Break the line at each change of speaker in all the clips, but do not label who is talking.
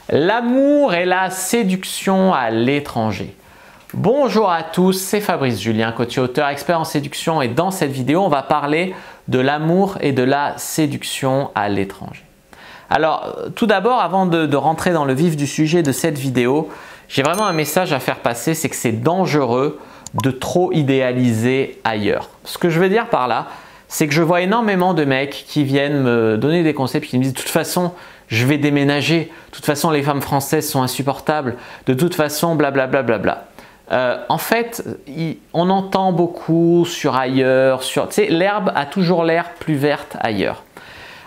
L'amour et la séduction à l'étranger. Bonjour à tous, c'est Fabrice Julien, coach et auteur expert en séduction, et dans cette vidéo, on va parler de l'amour et de la séduction à l'étranger. Alors, tout d'abord, avant de rentrer dans le vif du sujet de cette vidéo, j'ai vraiment un message à faire passer, c'est que c'est dangereux de trop idéaliser ailleurs. Ce que je veux dire par là, c'est que je vois énormément de mecs qui viennent me donner des conseils et qui me disent de toute façon, je vais déménager, de toute façon, les femmes françaises sont insupportables, de toute façon, blablabla. En fait, on entend beaucoup sur ailleurs, tu sais, l'herbe a toujours l'air plus verte ailleurs.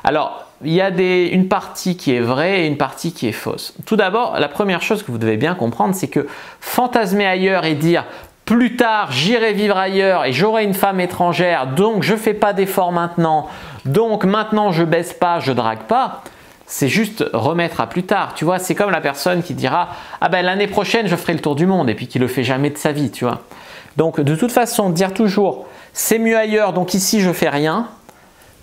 Alors, il y a une partie qui est vraie et une partie qui est fausse. Tout d'abord, la première chose que vous devez bien comprendre, c'est que fantasmer ailleurs et dire plus tard, j'irai vivre ailleurs et j'aurai une femme étrangère, donc je ne fais pas d'efforts maintenant, donc maintenant je baisse pas, je drague pas, c'est juste remettre à plus tard. Tu vois, c'est comme la personne qui dira « Ah ben l'année prochaine, je ferai le tour du monde » et puis qui ne le fait jamais de sa vie, tu vois. Donc de toute façon, dire toujours « C'est mieux ailleurs, donc ici je fais rien »,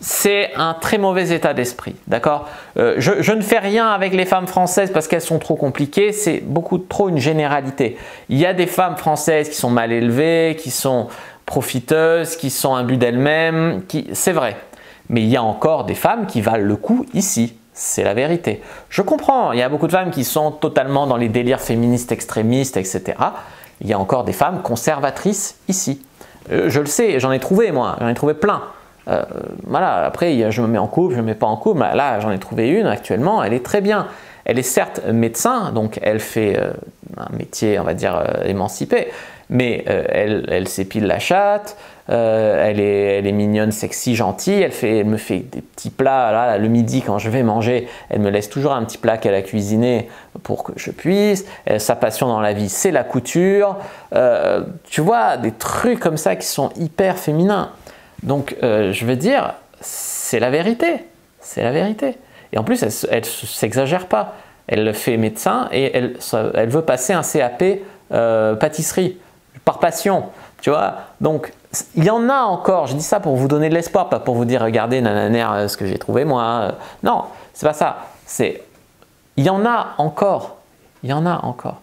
c'est un très mauvais état d'esprit, d'accord? Je ne fais rien avec les femmes françaises parce qu'elles sont trop compliquées, c'est beaucoup trop une généralité. Il y a des femmes françaises qui sont mal élevées, qui sont profiteuses, qui sont imbues d'elles-mêmes, c'est vrai. Mais il y a encore des femmes qui valent le coup ici, c'est la vérité. Je comprends, il y a beaucoup de femmes qui sont totalement dans les délires féministes extrémistes, etc. Il y a encore des femmes conservatrices ici. Je le sais, j'en ai trouvé moi, j'en ai trouvé plein. Voilà, après je me mets en couple, je ne me mets pas en couple, là j'en ai trouvé une actuellement, elle est très bien. Elle est certes médecin, donc elle fait un métier on va dire émancipé, mais elle s'épile la chatte, elle est mignonne, sexy, gentille, elle me fait des petits plats, là, le midi quand je vais manger, elle me laisse toujours un petit plat qu'elle a cuisiné pour que je puisse. Sa passion dans la vie c'est la couture, tu vois, des trucs comme ça qui sont hyper féminins. Donc, je veux dire, c'est la vérité, c'est la vérité. Et en plus, elle ne s'exagère pas. Elle le fait médecin et elle veut passer un CAP pâtisserie, par passion, tu vois. Donc, il y en a encore, je dis ça pour vous donner de l'espoir, pas pour vous dire, regardez, nanana, ce que j'ai trouvé moi. Non, c'est pas ça. Il y en a encore, il y en a encore.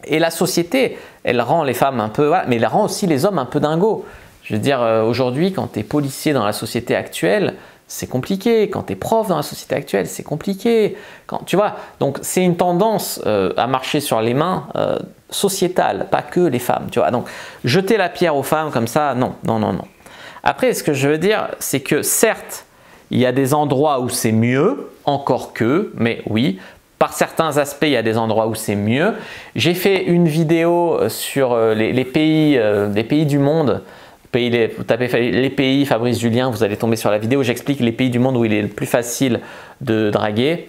Et la société, elle rend les femmes un peu, voilà, mais elle rend aussi les hommes un peu dingos. Je veux dire, aujourd'hui, quand tu es policier dans la société actuelle, c'est compliqué. Quand tu es prof dans la société actuelle, c'est compliqué. Tu vois, donc c'est une tendance à marcher sur les mains sociétale, pas que les femmes. Tu vois, donc jeter la pierre aux femmes comme ça, non, non, non, non. Après, ce que je veux dire, c'est que certes, il y a des endroits où c'est mieux, encore que, mais oui, par certains aspects, il y a des endroits où c'est mieux. J'ai fait une vidéo sur les pays du monde. Vous tapez les pays Fabrice Julien, vous allez tomber sur la vidéo où j'explique les pays du monde où il est le plus facile de draguer.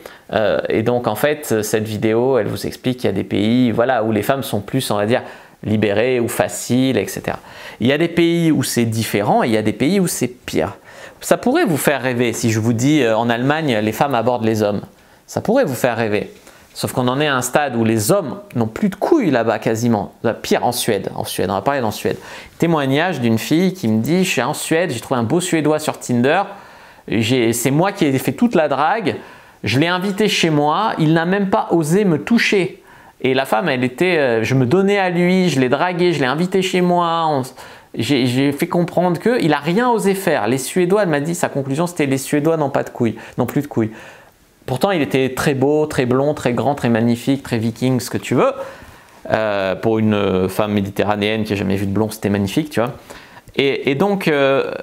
Et donc en fait, cette vidéo, elle vous explique qu'il y a des pays voilà, où les femmes sont plus, on va dire, libérées ou faciles, etc. Il y a des pays où c'est différent et il y a des pays où c'est pire. Ça pourrait vous faire rêver si je vous dis en Allemagne, les femmes abordent les hommes. Ça pourrait vous faire rêver. Sauf qu'on en est à un stade où les hommes n'ont plus de couilles là-bas quasiment. Pire en Suède. En Suède, on va parler d'en Suède. Témoignage d'une fille qui me dit « Je suis en Suède, j'ai trouvé un beau Suédois sur Tinder. C'est moi qui ai fait toute la drague. Je l'ai invité chez moi. Il n'a même pas osé me toucher. » Et la femme, elle était… je me donnais à lui, je l'ai dragué, je l'ai invité chez moi. J'ai fait comprendre qu'il n'a rien osé faire. Les Suédois, elle m'a dit, sa conclusion, c'était « Les Suédois n'ont pas de couilles, n'ont plus de couilles. » Pourtant, il était très beau, très blond, très grand, très magnifique, très viking, ce que tu veux. Pour une femme méditerranéenne qui n'a jamais vu de blond, c'était magnifique, tu vois. Et donc,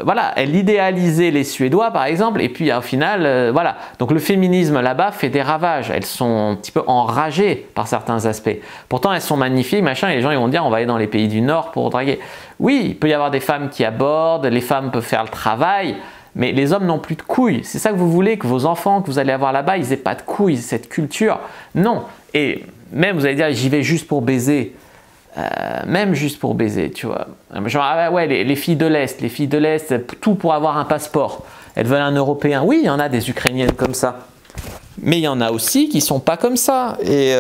voilà, elle idéalisait les Suédois, par exemple, et puis au final, voilà. Donc, le féminisme là-bas fait des ravages. Elles sont un petit peu enragées par certains aspects. Pourtant, elles sont magnifiques, machin, et les gens ils vont dire, on va aller dans les pays du Nord pour draguer. Oui, il peut y avoir des femmes qui abordent, les femmes peuvent faire le travail, mais les hommes n'ont plus de couilles. C'est ça que vous voulez, que vos enfants que vous allez avoir là-bas, ils n'aient pas de couilles, cette culture. Non. Et même, vous allez dire, j'y vais juste pour baiser. Même juste pour baiser, tu vois. Genre, ah ouais, les filles de l'Est, tout pour avoir un passeport. Elles veulent un Européen. Oui, il y en a des Ukrainiennes comme ça. Mais il y en a aussi qui ne sont pas comme ça. Et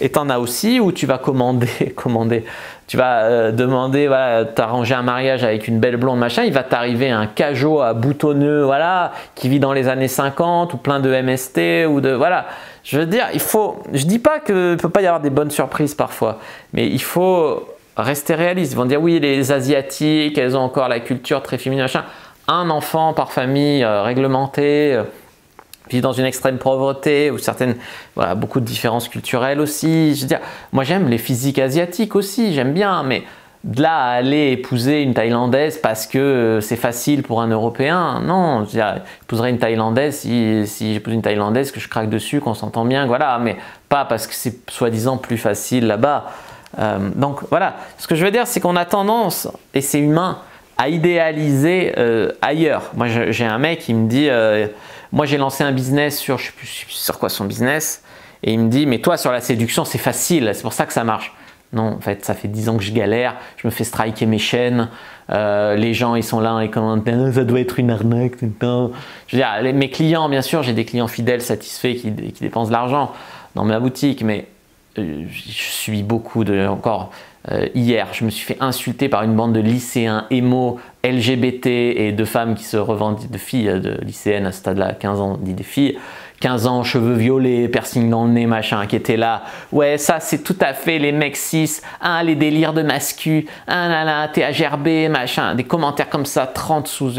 tu en as aussi où tu vas commander. Tu vas demander, voilà, t'arranger un mariage avec une belle blonde, machin. Il va t'arriver un cajot à boutonneux, voilà, qui vit dans les années 50 ou plein de MST ou de, voilà. Je veux dire, je dis pas qu'il ne peut pas y avoir des bonnes surprises parfois, mais il faut rester réaliste. Ils vont dire oui, les Asiatiques, elles ont encore la culture très féminine, machin. Un enfant par famille réglementé, puis dans une extrême pauvreté ou voilà, beaucoup de différences culturelles aussi. Je veux dire, moi j'aime les physiques asiatiques aussi, j'aime bien, mais de là à aller épouser une Thaïlandaise parce que c'est facile pour un Européen, non. Je veux dire, j'épouserais une Thaïlandaise si j'épouse une Thaïlandaise que je craque dessus, qu'on s'entend bien, voilà, mais pas parce que c'est soi-disant plus facile là-bas. Donc voilà, ce que je veux dire, c'est qu'on a tendance, et c'est humain, à idéaliser ailleurs. Moi j'ai un mec qui me dit, moi j'ai lancé un business sur, je ne sais plus sur quoi son business, et il me dit, mais toi sur la séduction c'est facile, c'est pour ça que ça marche. Non, en fait, ça fait 10 ans que je galère, je me fais striker mes chaînes, les gens ils sont là et commentent ça doit être une arnaque. Je veux dire, mes clients, bien sûr, j'ai des clients fidèles, satisfaits qui dépensent de l'argent dans ma boutique, mais je subis beaucoup encore. Hier, je me suis fait insulter par une bande de lycéens émo, LGBT et de femmes qui se revendiquent de filles, de lycéennes à ce stade-là, 15 ans, dit des filles, 15 ans, cheveux violets, piercing dans le nez, machin, qui étaient là. Ouais, ça c'est tout à fait les mecs cis, les délires de mascu, là là, t'es à gerber, machin, des commentaires comme ça, 30 sous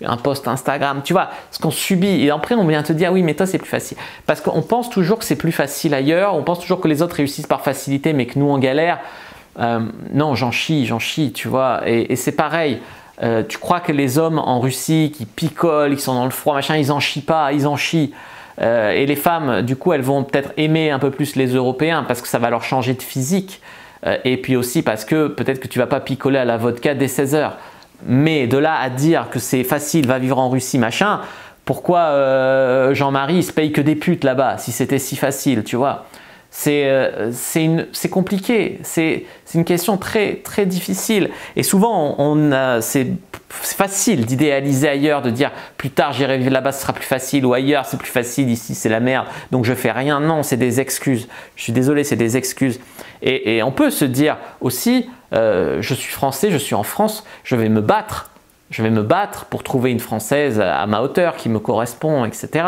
un post Instagram, tu vois, ce qu'on subit. Et après, on vient te dire, oui, mais toi c'est plus facile. Parce qu'on pense toujours que c'est plus facile ailleurs, on pense toujours que les autres réussissent par facilité, mais que nous on galère. Non, j'en chie, tu vois, et c'est pareil. Tu crois que les hommes en Russie qui picolent, ils sont dans le froid, machin, ils en chient pas, ils en chient. Et les femmes, du coup, elles vont peut-être aimer un peu plus les Européens parce que ça va leur changer de physique. Et puis aussi parce que peut-être que tu vas pas picoler à la vodka dès 16 heures. Mais de là à dire que c'est facile, va vivre en Russie, machin, pourquoi Jean-Marie se paye que des putes là-bas si c'était si facile, tu vois? C'est compliqué, c'est une question très, très difficile. Et souvent, c'est facile d'idéaliser ailleurs, de dire plus tard j'irai vivre là-bas, ce sera plus facile, ou ailleurs c'est plus facile, ici c'est la merde, donc je fais rien. Non, c'est des excuses. Je suis désolé, c'est des excuses. Et on peut se dire aussi, je suis français, je suis en France, je vais me battre. Je vais me battre pour trouver une Française à ma hauteur qui me correspond, etc.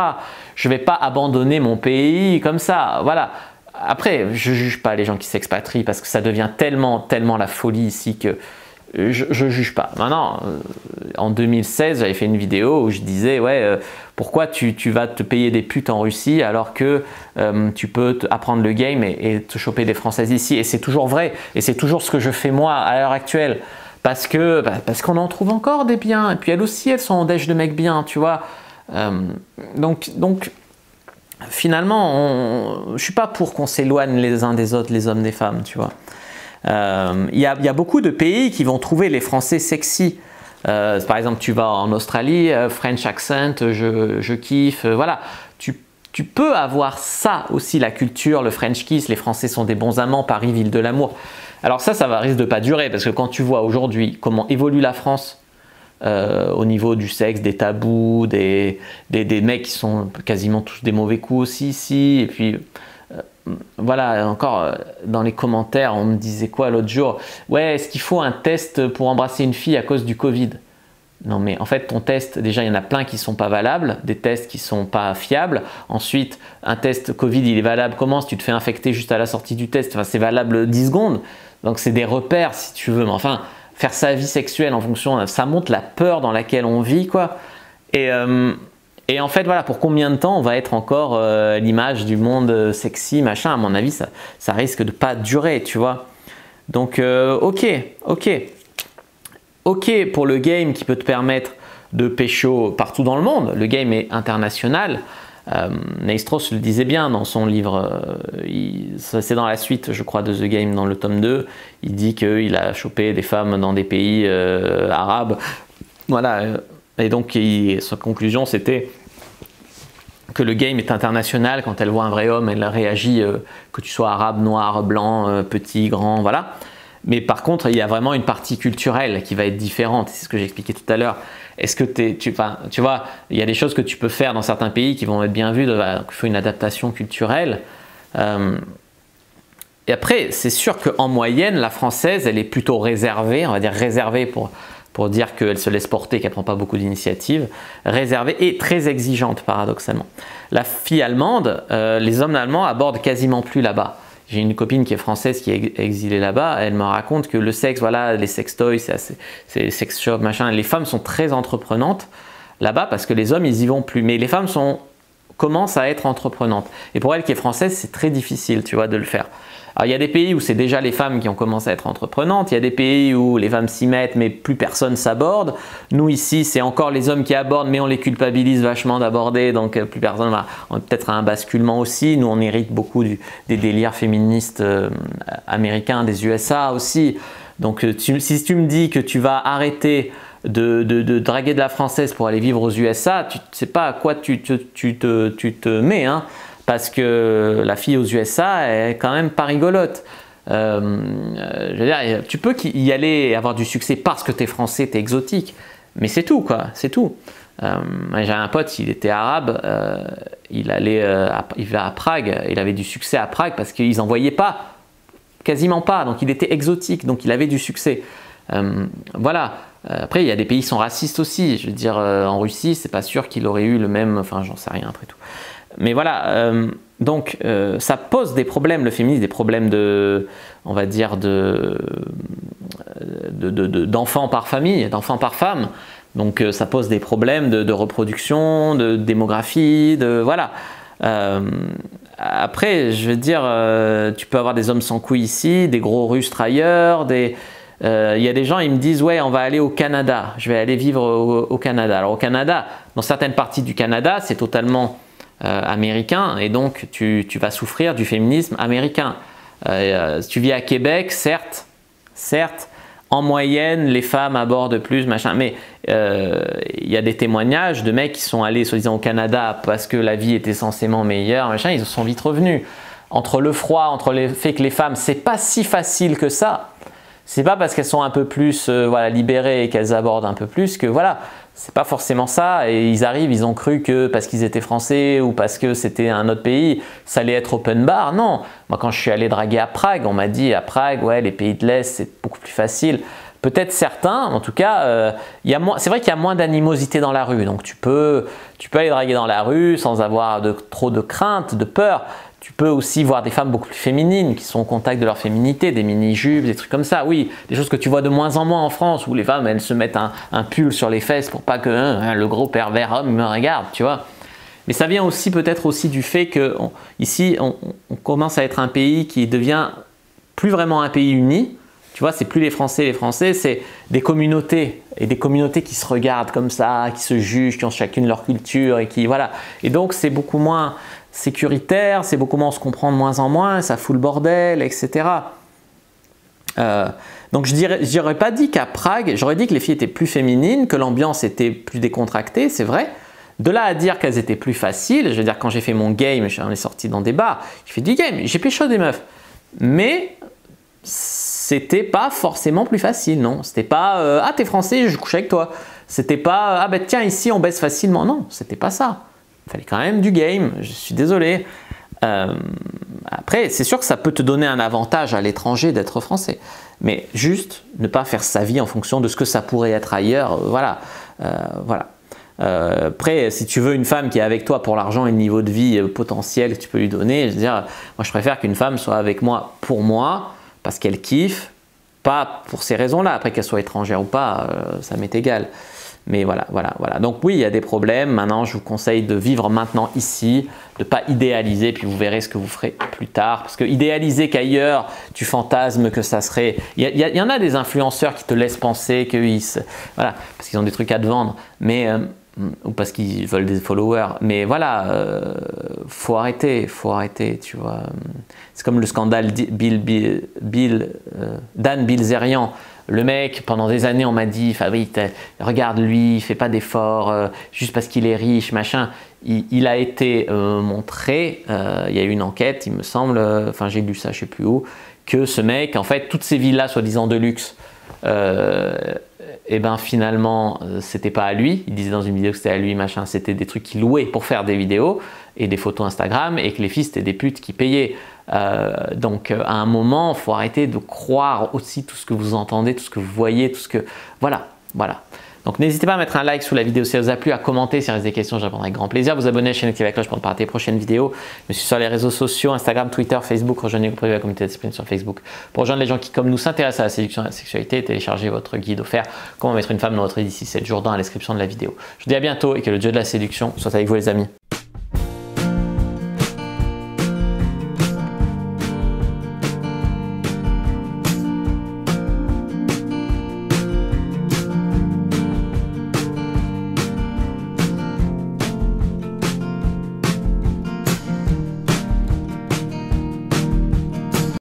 Je ne vais pas abandonner mon pays comme ça, voilà. Après, je ne juge pas les gens qui s'expatrient parce que ça devient tellement la folie ici que je ne juge pas. Maintenant, en 2016, j'avais fait une vidéo où je disais ouais, pourquoi tu vas te payer des putes en Russie alors que tu peux apprendre le game et te choper des Françaises ici. Et c'est toujours vrai. Et c'est toujours ce que je fais moi à l'heure actuelle. Parce qu'on en trouve encore des biens. Et puis elles aussi, elles sont en dèche de mecs bien, tu vois. Donc finalement, je ne suis pas pour qu'on s'éloigne les uns des autres, les hommes des femmes, tu vois. Il y a beaucoup de pays qui vont trouver les Français sexy. Par exemple, tu vas en Australie, French accent, je kiffe, voilà. Tu peux avoir ça aussi, la culture, le French kiss, les Français sont des bons amants, Paris, ville de l'amour. Alors ça risque de pas durer parce que quand tu vois aujourd'hui comment évolue la France au niveau du sexe, des tabous, des mecs qui sont quasiment tous des mauvais coups aussi ici, et puis voilà, encore dans les commentaires, on me disait quoi l'autre jour? Ouais, est-ce qu'il faut un test pour embrasser une fille à cause du Covid? Non mais en fait ton test, déjà il y en a plein qui ne sont pas valables, des tests qui ne sont pas fiables. Ensuite, un test Covid il est valable comment? Si tu te fais infecter juste à la sortie du test, enfin, c'est valable 10 secondes. Donc c'est des repères si tu veux, mais enfin faire sa vie sexuelle en fonction, ça montre la peur dans laquelle on vit quoi. Et en fait voilà, pour combien de temps on va être encore l'image du monde sexy machin? À mon avis ça risque de pas durer, tu vois. Donc ok pour le game qui peut te permettre de pécho partout dans le monde, le game est international. Neistros le disait bien dans son livre, c'est dans la suite je crois de The Game, dans le tome 2, il dit qu'il a chopé des femmes dans des pays arabes, voilà, et donc sa conclusion c'était que le game est international. Quand elle voit un vrai homme, elle réagit, que tu sois arabe, noir, blanc, petit, grand, voilà. Mais par contre, il y a vraiment une partie culturelle qui va être différente, c'est ce que j'expliquais tout à l'heure. Est-ce que tu vois, il y a des choses que tu peux faire dans certains pays qui vont être bien vues, qu'il faut une adaptation culturelle. Et après, c'est sûr qu'en moyenne, la française, elle est plutôt réservée, on va dire réservée pour dire qu'elle se laisse porter, qu'elle ne prend pas beaucoup d'initiatives, réservée et très exigeante paradoxalement. La fille allemande, les hommes allemands abordent quasiment plus là-bas. J'ai une copine qui est française qui est exilée là-bas, elle me raconte que le sexe, voilà, les sextoys, c'est sex shop, machin, les femmes sont très entreprenantes là-bas parce que les hommes, ils y vont plus. Mais les femmes commencent à être entreprenantes. Et pour elle qui est française, c'est très difficile, tu vois, de le faire. Alors, il y a des pays où c'est déjà les femmes qui ont commencé à être entreprenantes, il y a des pays où les femmes s'y mettent mais plus personne s'aborde. Nous ici, c'est encore les hommes qui abordent mais on les culpabilise vachement d'aborder, donc plus personne va. On est peut-être à un basculement aussi. Nous, on hérite beaucoup des délires féministes américains, des USA aussi. Donc si tu me dis que tu vas arrêter de draguer de la française pour aller vivre aux USA, tu ne sais pas à quoi tu te mets, hein. Parce que la fille aux USA est quand même pas rigolote. Je veux dire, tu peux y aller et avoir du succès parce que tu es français, tu es exotique, mais c'est tout, quoi, c'est tout. J'ai un pote, il était arabe, il va à Prague, il avait du succès à Prague parce qu'ils n'en voyaient pas, quasiment pas, donc il était exotique, donc il avait du succès. Voilà. Après, il y a des pays qui sont racistes aussi. Je veux dire, en Russie, c'est pas sûr qu'il aurait eu le même. Enfin, j'en sais rien après tout. Mais voilà, donc ça pose des problèmes, le féminisme, des problèmes on va dire, d'enfants par famille, d'enfants par femme. Donc ça pose des problèmes de reproduction, de démographie, voilà. Après, je veux dire, tu peux avoir des hommes sans couilles ici, des gros rustres ailleurs, il y a des gens, ils me disent, ouais, on va aller au Canada, je vais aller vivre au Canada. Alors au Canada, dans certaines parties du Canada, c'est totalement américain et donc tu vas souffrir du féminisme américain. Si tu vis à Québec, certes, en moyenne, les femmes abordent plus, machin, mais il y a des témoignages de mecs qui sont allés, soi-disant, au Canada parce que la vie était censément meilleure, machin, ils sont vite revenus. Entre le froid, entre le fait que les femmes, c'est pas si facile que ça. C'est pas parce qu'elles sont un peu plus voilà, libérées et qu'elles abordent un peu plus que voilà, c'est pas forcément ça. Et ils arrivent, ils ont cru que parce qu'ils étaient français ou parce que c'était un autre pays, ça allait être open bar. Non, moi quand je suis allé draguer à Prague, on m'a dit à Prague, ouais, les pays de l'Est c'est beaucoup plus facile. Peut-être certains, en tout cas, c'est vrai qu'il y a moins d'animosité dans la rue. Donc tu peux aller draguer dans la rue sans avoir trop de crainte, de peur. Tu peux aussi voir des femmes beaucoup plus féminines qui sont au contact de leur féminité, des mini-jupes, des trucs comme ça. Oui, des choses que tu vois de moins en moins en France où les femmes, elles se mettent un pull sur les fesses pour pas que le gros pervers homme me regarde, tu vois. Mais ça vient aussi peut-être aussi du fait que ici, on commence à être un pays qui devient plus vraiment un pays uni. Tu vois, c'est plus les Français, c'est des communautés et des communautés qui se regardent comme ça, qui se jugent, qui ont chacune leur culture et qui voilà. Et donc c'est beaucoup moins sécuritaire, c'est beaucoup moins, on se comprend de moins en moins, ça fout le bordel, etc. Donc j'aurais pas dit qu'à Prague, j'aurais dit que les filles étaient plus féminines, que l'ambiance était plus décontractée, c'est vrai. De là à dire qu'elles étaient plus faciles, je veux dire quand j'ai fait mon game, j'en ai sorti dans des bars, j'ai fait du game, j'ai pécho des meufs. Mais c'était pas forcément plus facile, non. C'était pas ah t'es français, je couche avec toi. C'était pas ah ben tiens ici on baisse facilement, non, c'était pas ça. Il fallait quand même du game, je suis désolé. Après, c'est sûr que ça peut te donner un avantage à l'étranger d'être français. Mais juste ne pas faire sa vie en fonction de ce que ça pourrait être ailleurs. Voilà. Voilà. Après, si tu veux une femme qui est avec toi pour l'argent et le niveau de vie potentiel que tu peux lui donner, je veux dire, moi je préfère qu'une femme soit avec moi pour moi, parce qu'elle kiffe, pas pour ces raisons-là. Après qu'elle soit étrangère ou pas, ça m'est égal. Mais voilà. Donc oui, il y a des problèmes. Maintenant, je vous conseille de vivre maintenant ici, de ne pas idéaliser, puis vous verrez ce que vous ferez plus tard. Parce que idéaliser qu'ailleurs, tu fantasmes que ça serait… Il y en a des influenceurs qui te laissent penser qu'ils… Voilà, parce qu'ils ont des trucs à te vendre, mais… ou parce qu'ils veulent des followers. Mais voilà, faut arrêter, tu vois. C'est comme le scandale Dan Bilzerian. Le mec, pendant des années, on m'a dit, Fabrice, regarde lui, il fait pas d'efforts, juste parce qu'il est riche, machin. Il a été montré, il y a eu une enquête, il me semble, enfin j'ai lu ça, je sais plus où, que ce mec, en fait, toutes ces villas soi-disant de luxe, et ben finalement, c'était pas à lui. Il disait dans une vidéo que c'était à lui, machin. C'était des trucs qu'il louait pour faire des vidéos et des photos Instagram, et que les filles c'était des putes qui payaient. Donc à un moment, il faut arrêter de croire aussi tout ce que vous entendez, tout ce que vous voyez, tout ce que… Voilà. Voilà. Donc n'hésitez pas à mettre un like sous la vidéo si ça vous a plu, à commenter si vous avez des questions, je répondrai avec grand plaisir. Vous abonner à la chaîne, activer la cloche pour ne pas rater les prochaines vidéos. Je me suis sur les réseaux sociaux, Instagram, Twitter, Facebook. Rejoignez le privé la communauté Discipline sur Facebook pour rejoindre les gens qui, comme nous, s'intéressent à la séduction et à la sexualité et télécharger votre guide offert Comment mettre une femme dans votre lit d'ici 7 jours dans la description de la vidéo. Je vous dis à bientôt et que le dieu de la séduction soit avec vous les amis.